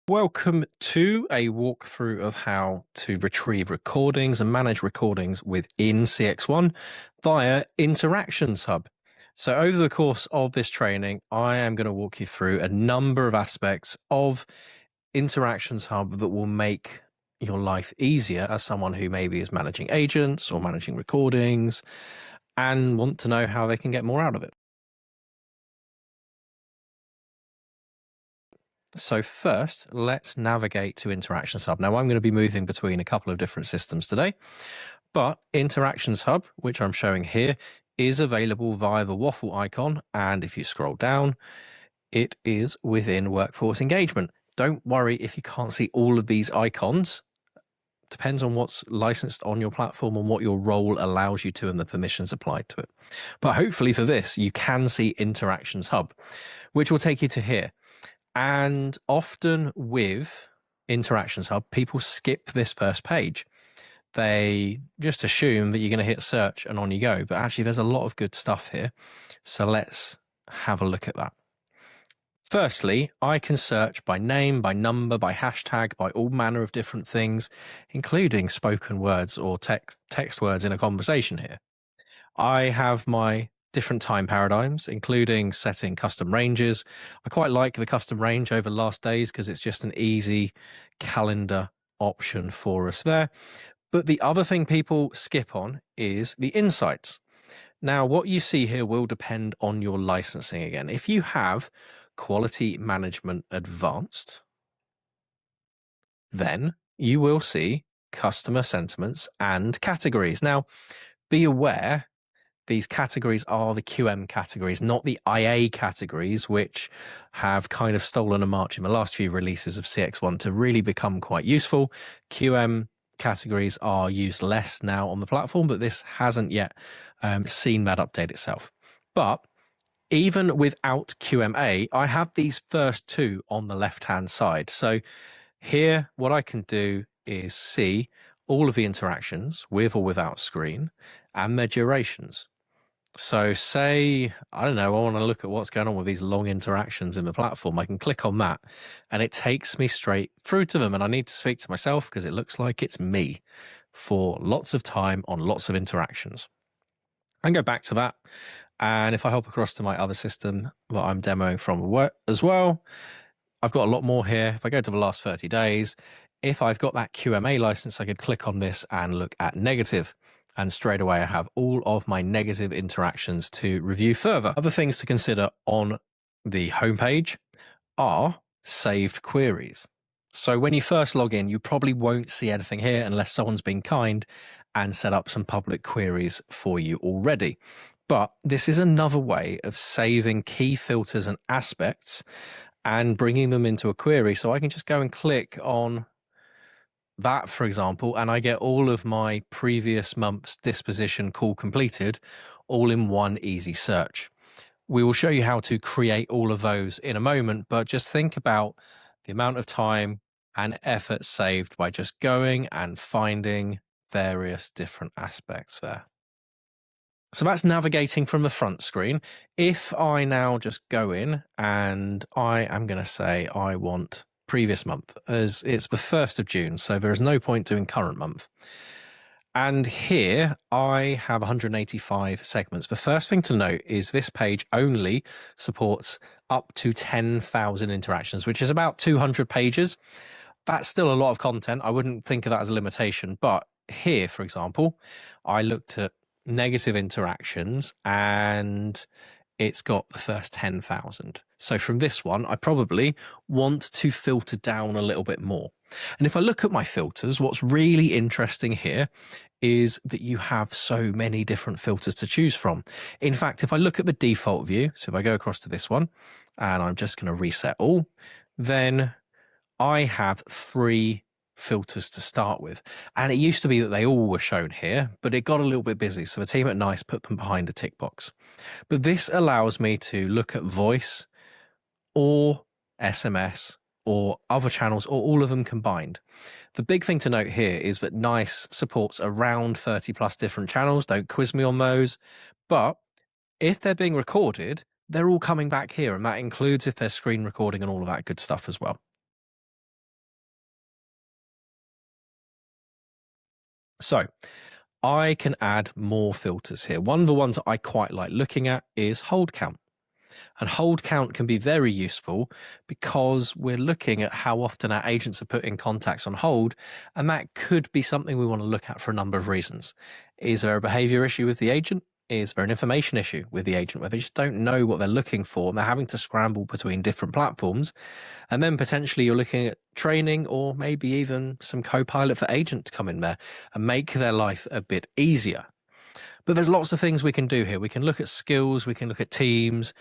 Welcome to a walkthrough of how to retrieve recordings and manage recordings within CXone via Interactions Hub. So over the course of this training, I am going to walk you through a number of aspects of Interactions Hub that will make your life easier as someone who maybe is managing agents or managing recordings and want to know how they can get more out of it. So first, let's navigate to Interactions Hub. Now, I'm going to be moving between a couple of different systems today, but Interactions Hub, which I'm showing here, is available via the waffle icon. And if you scroll down, it is within Workforce Engagement. Don't worry if you can't see all of these icons. Depends on what's licensed on your platform and what your role allows you to and the permissions applied to it. But hopefully for this, you can see Interactions Hub, which will take you to here. And often with Interactions Hub, people skip this first page. They just assume that you're going to hit search and on you go. But actually, there's a lot of good stuff here. So let's have a look at that. Firstly, I can search by name, by number, by hashtag, by all manner of different things, including spoken words or text words in a conversation here. I have my different time paradigms, including setting custom ranges. I quite like the custom range over last days because it's just an easy calendar option for us there. But the other thing people skip on is the insights. Now, what you see here will depend on your licensing again. If you have Quality Management Advanced, then you will see customer sentiments and categories. Now, be aware these categories are the QM categories, not the IA categories, which have kind of stolen a march in the last few releases of CXone to really become quite useful. QM categories are used less now on the platform, but this hasn't yet seen that update itself. But even without QMA, I have these first two on the left-hand side. So here, what I can do is see all of the interactions with or without screen and their durations. So say, I don't know, I want to look at what's going on with these long interactions in the platform. I can click on that and it takes me straight through to them. And I need to speak to myself because it looks like it's me for lots of time on lots of interactions. I can go back to that. And if I hop across to my other system that I'm demoing from as well, I've got a lot more here. If I go to the last 30 days, if I've got that QMA license, I could click on this and look at negative. And straight away, I have all of my negative interactions to review further. Other things to consider on the homepage are saved queries. So when you first log in, you probably won't see anything here unless someone's been kind and set up some public queries for you already. But this is another way of saving key filters and aspects and bringing them into a query. So I can just go and click on that, for example, and I get all of my previous month's disposition call completed all in one easy search. We will show you how to create all of those in a moment, but just think about the amount of time and effort saved by just going and finding various different aspects there. So that's navigating from the front screen. If I now just go in and I am going to say I want previous month, as it's the 1st of June, so there is no point doing current month. And here I have 185 segments. The first thing to note is this page only supports up to 10,000 interactions, which is about 200 pages. That's still a lot of content. I wouldn't think of that as a limitation, but here, for example, I looked at negative interactions and it's got the first 10,000. So from this one, I probably want to filter down a little bit more. And if I look at my filters, what's really interesting here is that you have so many different filters to choose from. In fact, if I look at the default view, so if I go across to this one and I'm just going to reset all, then I have 3 filters to start with. And it used to be that they all were shown here, but it got a little bit busy. So the team at NICE put them behind a tick box. But this allows me to look at voice or SMS or other channels or all of them combined. The big thing to note here is that NICE supports around 30 plus different channels. Don't quiz me on those. But if they're being recorded, they're all coming back here. And that includes if they're screen recording and all of that good stuff as well. So I can add more filters here. One of the ones that I quite like looking at is hold count. And hold count can be very useful because we're looking at how often our agents are putting contacts on hold, and that could be something we want to look at for a number of reasons. Is there a behavior issue with the agent? Is there an information issue with the agent where they just don't know what they're looking for and they're having to scramble between different platforms? And then potentially you're looking at training or maybe even some co-pilot for agent to come in there and make their life a bit easier. But there's lots of things we can do here. We can look at skills, we can look at teams,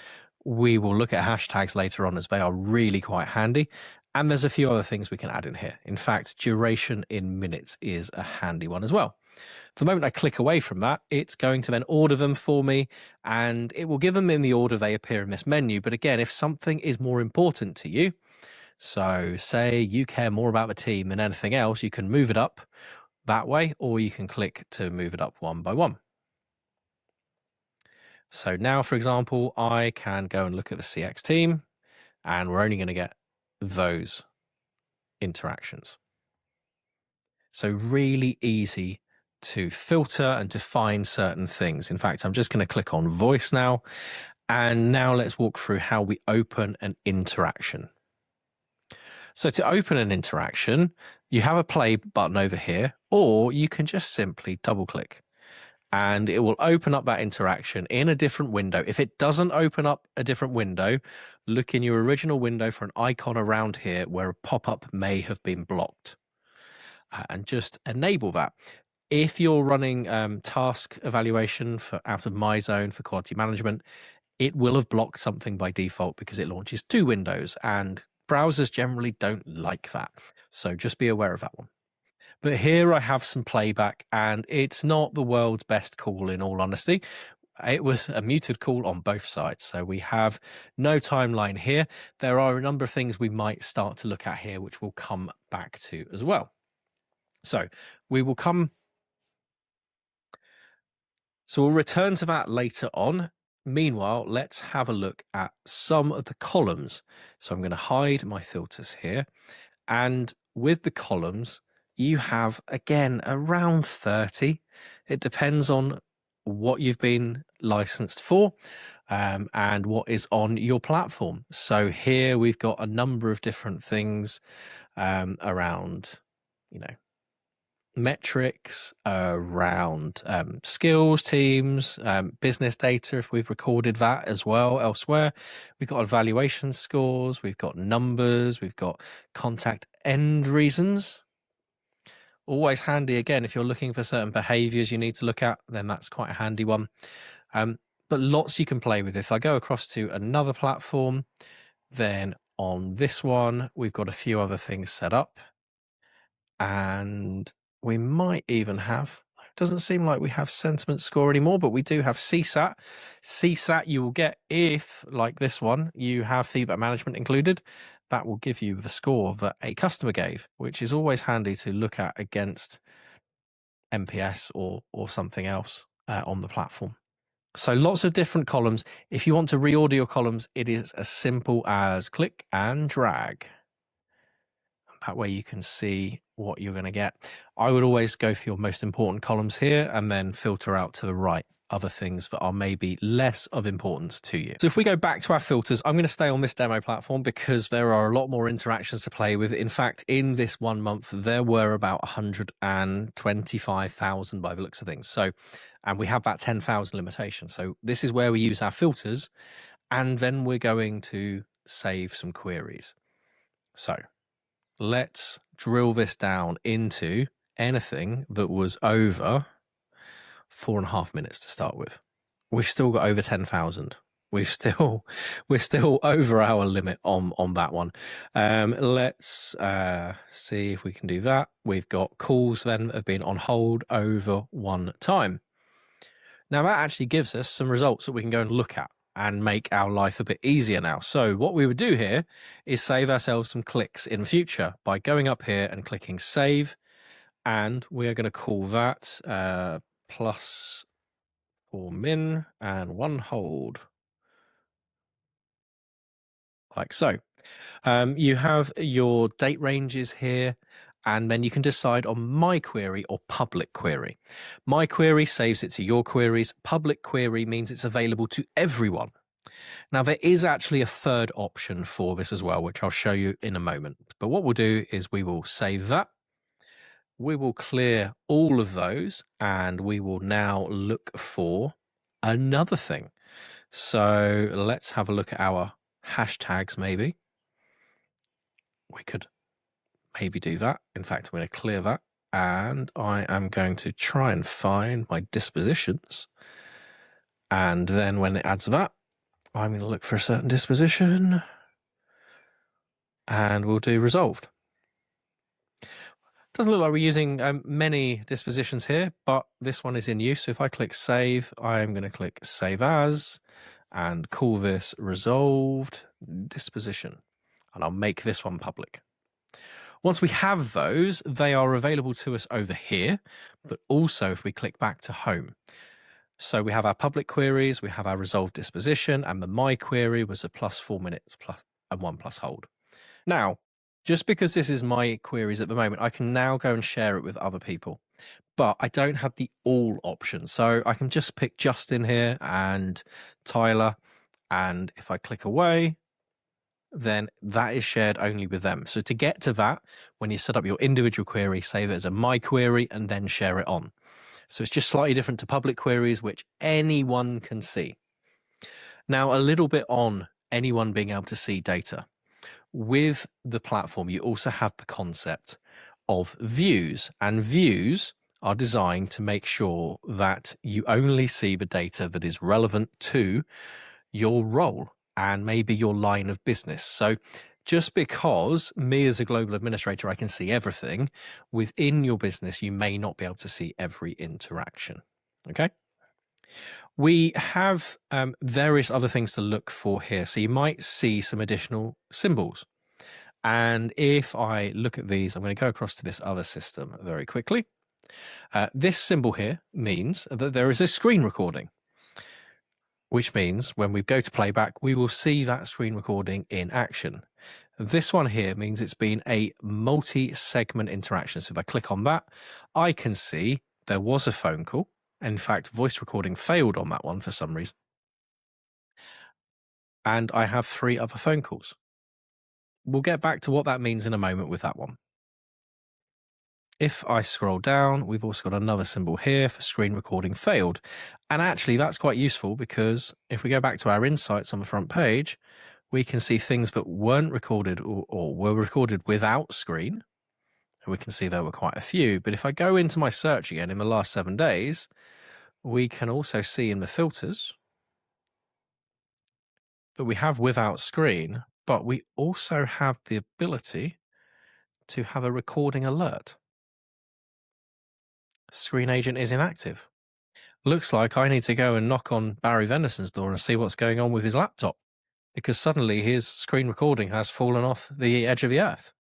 we will look at hashtags later on as they are really quite handy. And there's a few other things we can add in here. In fact, duration in minutes is a handy one as well. The moment I click away from that, it's going to then order them for me and it will give them in the order they appear in this menu. But again, if something is more important to you, so say you care more about the team than anything else, you can move it up that way, or you can click to move it up one by one. So now, for example, I can go and look at the CX team and we're only going to get those interactions. So really easy to filter and define certain things. In fact, I'm just going to click on voice now. And now let's walk through how we open an interaction. So to open an interaction, you have a play button over here, or you can just simply double click and it will open up that interaction in a different window. If it doesn't open up a different window, look in your original window for an icon around here where a pop-up may have been blocked and just enable that. If you're running task evaluation for out of my zone for quality management, it will have blocked something by default because it launches two windows and browsers generally don't like that. So just be aware of that one. But here I have some playback and it's not the world's best call in all honesty. It was a muted call on both sides. So we have no timeline here. There are a number of things we might start to look at here, which we'll come back to as well. So we will come. So we'll return to that later on. Meanwhile, let's have a look at some of the columns. So I'm going to hide my filters here. And with the columns, you have, again, around 30. It depends on what you've been licensed for and what is on your platform. So here we've got a number of different things around, metrics, around skills teams, business data, if we've recorded that as well elsewhere. We've got evaluation scores, we've got numbers, we've got contact end reasons. Always handy, again, if you're looking for certain behaviors you need to look at, then that's quite a handy one. But lots you can play with. If I go across to another platform, then on this one, we've got a few other things set up. And we might even have, it doesn't seem like we have sentiment score anymore, but we do have CSAT. CSAT you will get if, like this one, you have feedback management included. That will give you the score that a customer gave, which is always handy to look at against NPS or something else on the platform. So lots of different columns. If you want to reorder your columns, it is as simple as click and drag. That way you can see what you're going to get. I would always go for your most important columns here and then filter out to the right other things that are maybe less of importance to you. So if we go back to our filters, I'm going to stay on this demo platform because there are a lot more interactions to play with. In fact, in this 1 month, there were about 125,000 by the looks of things. So, and we have that 10,000 limitation. So this is where we use our filters, and then we're going to save some queries. So let's drill this down into anything that was over 4.5 minutes to start with. We've still got over 10,000. We're still over our limit on that one. Let's see if we can do that. We've got calls then that have been on hold over 1 time. Now that actually gives us some results that we can go and look at and make our life a bit easier now. So what we would do here is save ourselves some clicks in the future by going up here and clicking save. And we are going to call that plus 4 min and 1 hold. Like so. You have your date ranges here and then you can decide on my query or public query. My query saves it to your queries. Public query means it's available to everyone. Now, there is actually a third option for this as well, which I'll show you in a moment. But what we'll do is we will save that. We will clear all of those, and we will now look for another thing. So let's have a look at our hashtags maybe. We could maybe do that. In fact, I'm going to clear that, and I am going to try and find my dispositions. And then when it adds that, I'm going to look for a certain disposition, and we'll do resolved. Doesn't look like we're using many dispositions here, but this one is in use. So if I click save, I'm going to click save as and call this resolved disposition, and I'll make this one public. Once we have those, they are available to us over here, but also if we click back to home. So we have our public queries, we have our resolved disposition, and the my query was a +4 minutes and 1 plus hold. Now, just because this is my queries at the moment, I can now go and share it with other people, but I don't have the all option. So I can just pick Justin here and Tyler, and if I click away, then that is shared only with them. So to get to that, when you set up your individual query, save it as a my query and then share it on. So it's just slightly different to public queries, which anyone can see. Now, a little bit on anyone being able to see data. With the platform, you also have the concept of views, and views are designed to make sure that you only see the data that is relevant to your role and maybe your line of business. So just because me as a global administrator, I can see everything, within your business, you may not be able to see every interaction. Okay. We have various other things to look for here. So you might see some additional symbols. And if I look at these, I'm going to go across to this other system very quickly. This symbol here means that there is a screen recording, which means when we go to playback, we will see that screen recording in action. This one here means it's been a multi-segment interaction. So if I click on that, I can see there was a phone call. In fact, voice recording failed on that one for some reason. And I have 3 other phone calls. We'll get back to what that means in a moment with that one. If I scroll down, we've also got another symbol here for screen recording failed. And actually, that's quite useful because if we go back to our insights on the front page, we can see things that weren't recorded or were recorded without screen. And we can see there were quite a few. But if I go into my search again in the last 7 days, we can also see in the filters that we have without screen, but we also have the ability to have a recording alert. Screen agent is inactive. Looks like I need to go and knock on Barry Venderson's door and see what's going on with his laptop, because suddenly his screen recording has fallen off the edge of the earth.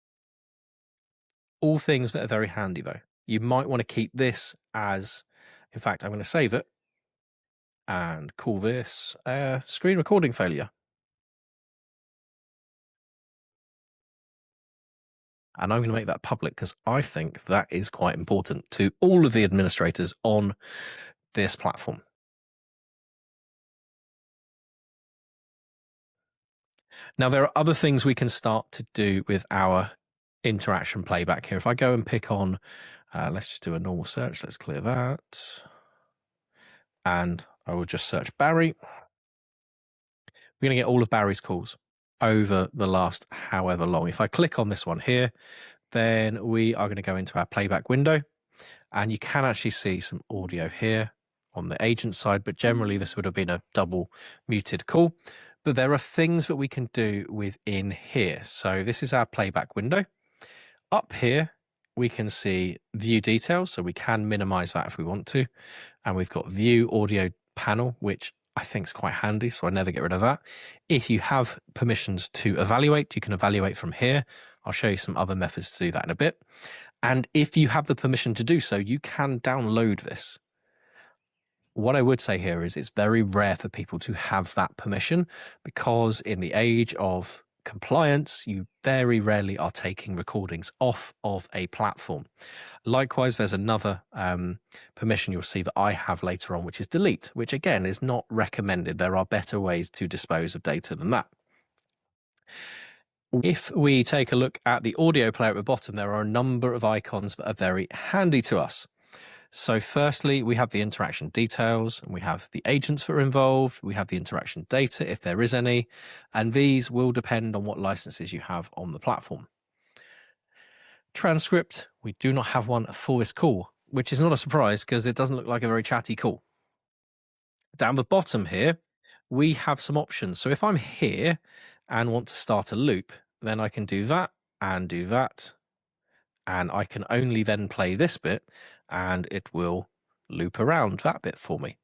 All things that are very handy though. You might want to keep this as, in fact, I'm going to save it and call this screen recording failure. And I'm going to make that public because I think that is quite important to all of the administrators on this platform. Now, there are other things we can start to do with our interaction playback here. If I go and pick on, let's just do a normal search. Let's clear that. And I will just search Barry. We're going to get all of Barry's calls over the last however long. If I click on this one here, then we are going to go into our playback window, and you can actually see some audio here on the agent side, but generally this would have been a double muted call. But there are things that we can do within here. So this is our playback window. Up here, we can see view details. So we can minimize that if we want to. And we've got view audio panel, which I think is quite handy. So I never get rid of that. If you have permissions to evaluate, you can evaluate from here. I'll show you some other methods to do that in a bit. And if you have the permission to do so, you can download this. What I would say here is it's very rare for people to have that permission, because in the age of compliance, you very rarely are taking recordings off of a platform. Likewise, there's another permission you'll see that I have later on, which is delete, which again is not recommended. There are better ways to dispose of data than that. If we take a look at the audio player at the bottom, there are a number of icons that are very handy to us. So firstly, we have the interaction details, and we have the agents that are involved, we have the interaction data if there is any, and these will depend on what licenses you have on the platform. Transcript, we do not have one for this call, which is not a surprise because it doesn't look like a very chatty call. Down the bottom here, we have some options. So if I'm here and want to start a loop, then I can do that and do that. And I can only then play this bit and it will loop around that bit for me.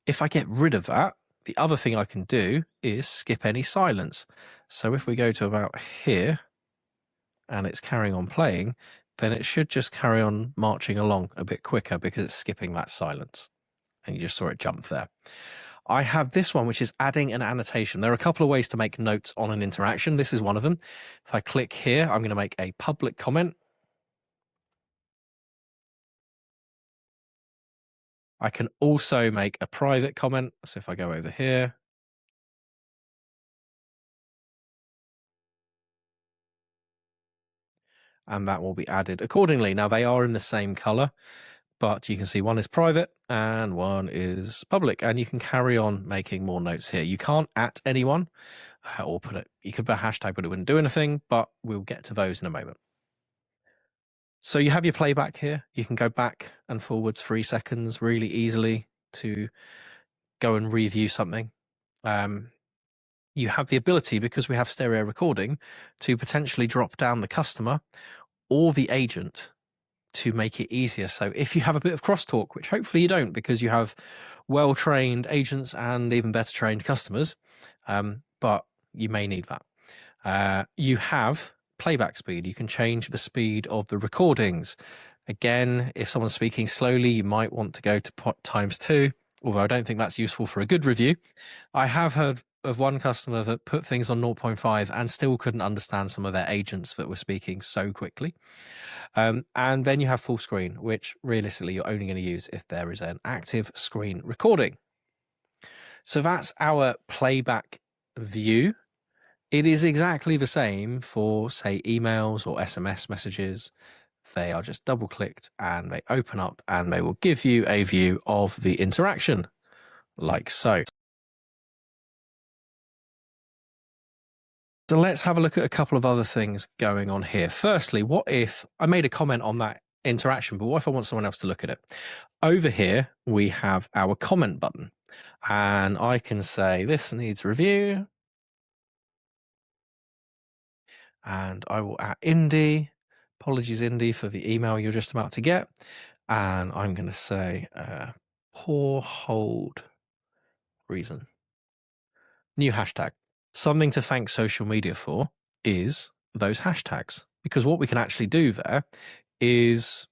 If I get rid of that, the other thing I can do is skip any silence. So if we go to about here and it's carrying on playing, then it should just carry on marching along a bit quicker because it's skipping that silence. And you just saw it jump there. I have this one, which is adding an annotation. There are a couple of ways to make notes on an interaction. This is one of them. If I click here, I'm going to make a public comment. I can also make a private comment. So if I go over here, and that will be added accordingly. Now they are in the same color, but you can see one is private and one is public, and you can carry on making more notes here. You can't at anyone or put it, you could put a hashtag, but it wouldn't do anything, but we'll get to those in a moment. So you have your playback here. You can go back and forwards 3 seconds really easily to go and review something. You have the ability, because we have stereo recording, to potentially drop down the customer or the agent to make it easier. So if you have a bit of crosstalk, which hopefully you don't because you have well-trained agents and even better trained customers, but you may need that. You have playback speed. You can change the speed of the recordings. Again, if someone's speaking slowly, you might want to go to ×2, although I don't think that's useful for a good review. I have heard of one customer that put things on 0.5 and still couldn't understand some of their agents that were speaking so quickly. And then you have full screen, which realistically you're only going to use if there is an active screen recording. So that's our playback view. It is exactly the same for, say, emails or SMS messages. They are just double clicked and they open up and they will give you a view of the interaction, like so. So let's have a look at a couple of other things going on here. Firstly, what if I made a comment on that interaction, but what if I want someone else to look at it? Over here, we have our comment button, and I can say this needs review, and I will add Indy. Apologies, Indy, for the email you're just about to get. And I'm going to say poor hold reason. New hashtag. Something to thank social media for is those hashtags, because what we can actually do there is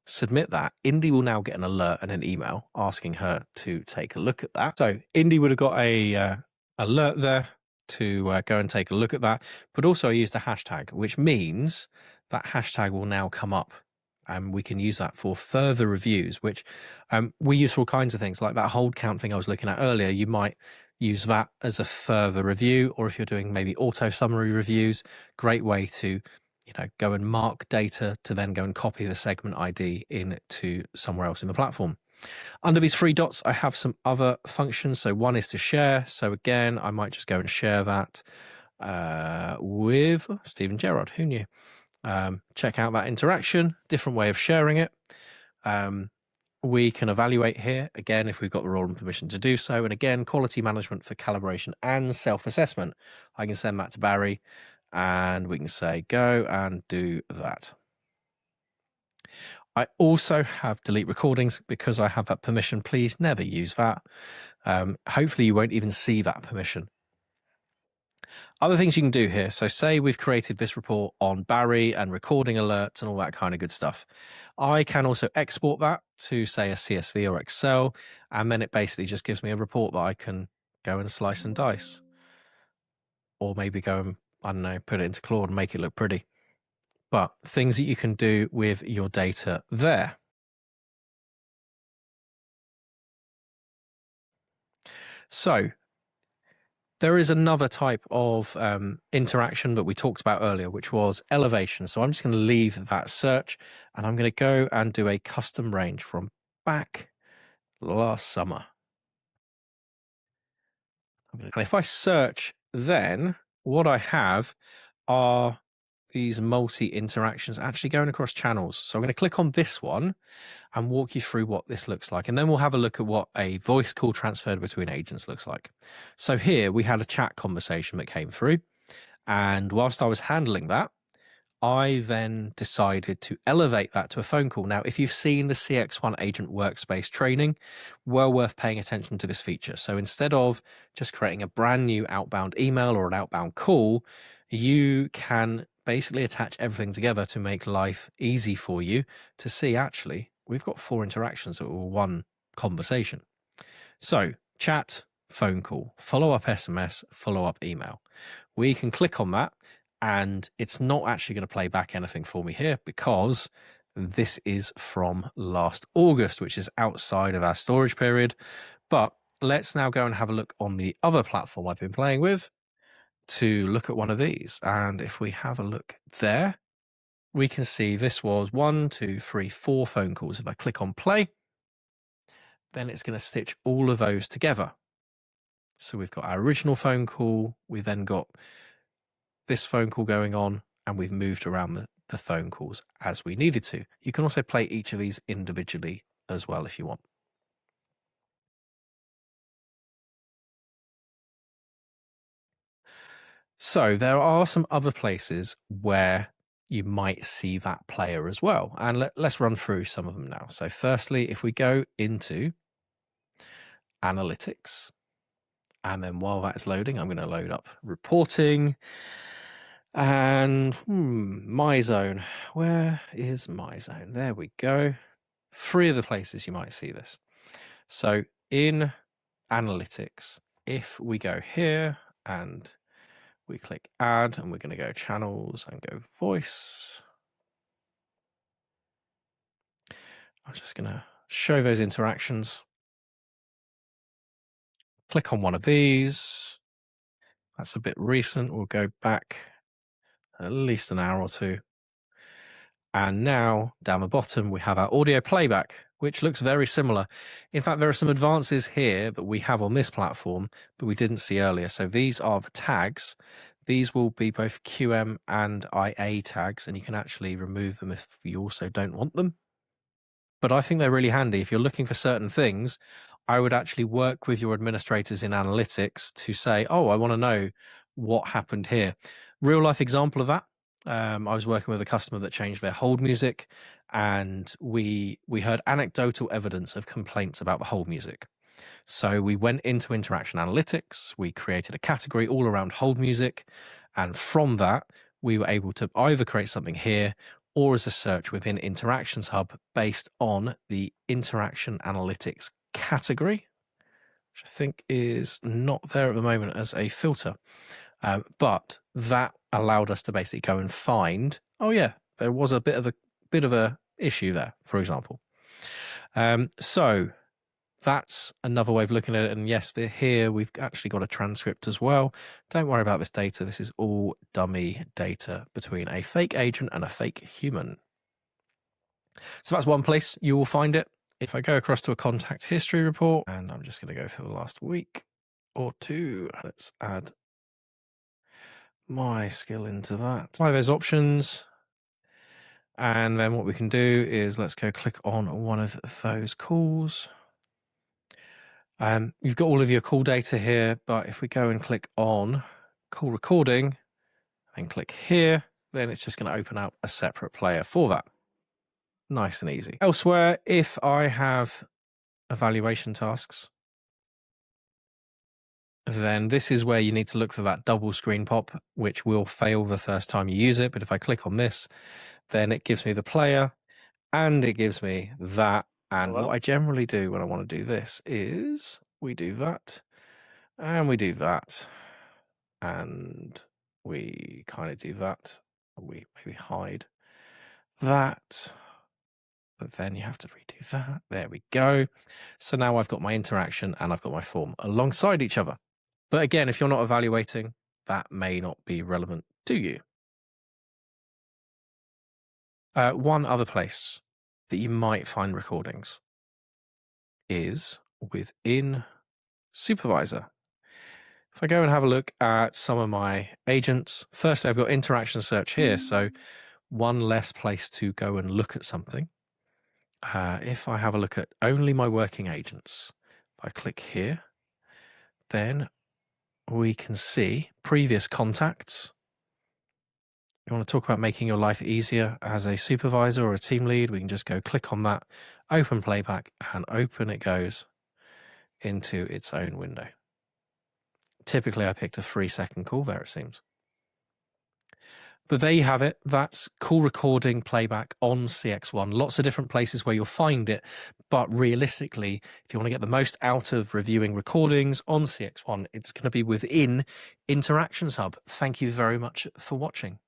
submit that. Indy will now get an alert and an email asking her to take a look at that. So Indy would have got a alert there to go and take a look at that, but also I used a hashtag, which means that hashtag will now come up and we can use that for further reviews, which we use for all kinds of things, like that hold count thing I was looking at earlier. You might use that as a further review, or if you're doing maybe auto summary reviews, great way to go and mark data to then go and copy the segment ID into somewhere else in the platform. Under these 3 dots, I have some other functions. So one is to share. So again, I might just go and share that with Stephen Gerrard. Who knew? Check out that interaction, different way of sharing it. We can evaluate here, again, if we've got the role and permission to do so. And again, quality management for calibration and self-assessment. I can send that to Barry and we can say, go and do that. I also have delete recordings because I have that permission. Please never use that. Hopefully you won't even see that permission. Other things you can do here. So say we've created this report on Barry and recording alerts and all that kind of good stuff. I can also export that to, say, a CSV or Excel, and then it basically just gives me a report that I can go and slice and dice, or maybe go and I don't know, put it into Claude and make it look pretty. But things that you can do with your data there. So there is another type of interaction that we talked about earlier, which was elevation. So I'm just going to leave that search and I'm going to go and do a custom range from back last summer. And if I search, then what I have are these multi interactions actually going across channels. So I'm going to click on this one and walk you through what this looks like. And then we'll have a look at what a voice call transferred between agents looks like. So here we had a chat conversation that came through. And whilst I was handling that, I then decided to elevate that to a phone call. Now, if you've seen the CXone Agent Workspace training, well worth paying attention to this feature. So instead of just creating a brand new outbound email or an outbound call, you can basically attach everything together to make life easy for you to see, actually, we've got 4 interactions that were one conversation. So chat, phone call, follow-up SMS, follow-up email. We can click on that and it's not actually going to play back anything for me here because this is from last August, which is outside of our storage period. But let's now go and have a look on the other platform I've been playing with to look at one of these. And if we have a look there, we can see this was 1, 2, 3, 4 phone calls. If I click on play, then it's going to stitch all of those together. So we've got our original phone call, we then got this phone call going on, and we've moved around the phone calls as we needed to. You can also play each of these individually as well if you want. So there are some other places where you might see that player as well. And let's run through some of them now. So firstly, if we go into analytics, and then while that's loading, I'm going to load up reporting and my zone. Where is my zone? There we go. 3 of the places you might see this. So in analytics, if we go here and we click add and we're going to go channels and go voice, I'm just going to show those interactions. Click on one of these. That's a bit recent. We'll go back at least an hour or 2. And now down the bottom, we have our audio playback, which looks very similar. In fact, there are some advances here that we have on this platform that we didn't see earlier. So these are the tags. These will be both QM and IA tags, and you can actually remove them if you also don't want them. But I think they're really handy. If you're looking for certain things, I would actually work with your administrators in analytics to say, oh, I want to know what happened here. Real life example of that. I was working with a customer that changed their hold music, and we heard anecdotal evidence of complaints about the hold music. So we went into interaction analytics, we created a category all around hold music, and from that, we were able to either create something here or as a search within Interactions Hub based on the interaction analytics category, which I think is not there at the moment as a filter. But that allowed us to basically go and find, oh yeah, there was a bit of a issue there, for example. So that's another way of looking at it. And yes, here we've actually got a transcript as well. Don't worry about this data. This is all dummy data between a fake agent and a fake human. So that's one place you will find it. If I go across to a contact history report, and I'm just going to go for the last week or 2, let's add my skill into that. Apply those options. And then what we can do is let's go click on one of those calls. You've got all of your call data here, but if we go and click on call recording and click here, then it's just going to open up a separate player for that. Nice and easy. Elsewhere, if I have evaluation tasks, then this is where you need to look for that double screen pop, which will fail the first time you use it. But if I click on this, then it gives me the player and it gives me that. And what I generally do when I want to do this is we do that and we do that. And we kind of do that. We maybe hide that. But then you have to redo that. There we go. So now I've got my interaction and I've got my form alongside each other. But again, if you're not evaluating, that may not be relevant to you. One other place that you might find recordings is within Supervisor. If I go and have a look at some of my agents, first I've got interaction search here. So one less place to go and look at something. If I have a look at only my working agents, if I click here, then we can see previous contacts. You want to talk about making your life easier as a supervisor or a team lead, we can just go click on that, open Playback, and open it goes into its own window. Typically, I picked a 3-second call there, it seems. But there you have it. That's call recording playback on CXone. Lots of different places where you'll find it. But realistically, if you want to get the most out of reviewing recordings on CXone, it's going to be within Interactions Hub. Thank you very much for watching.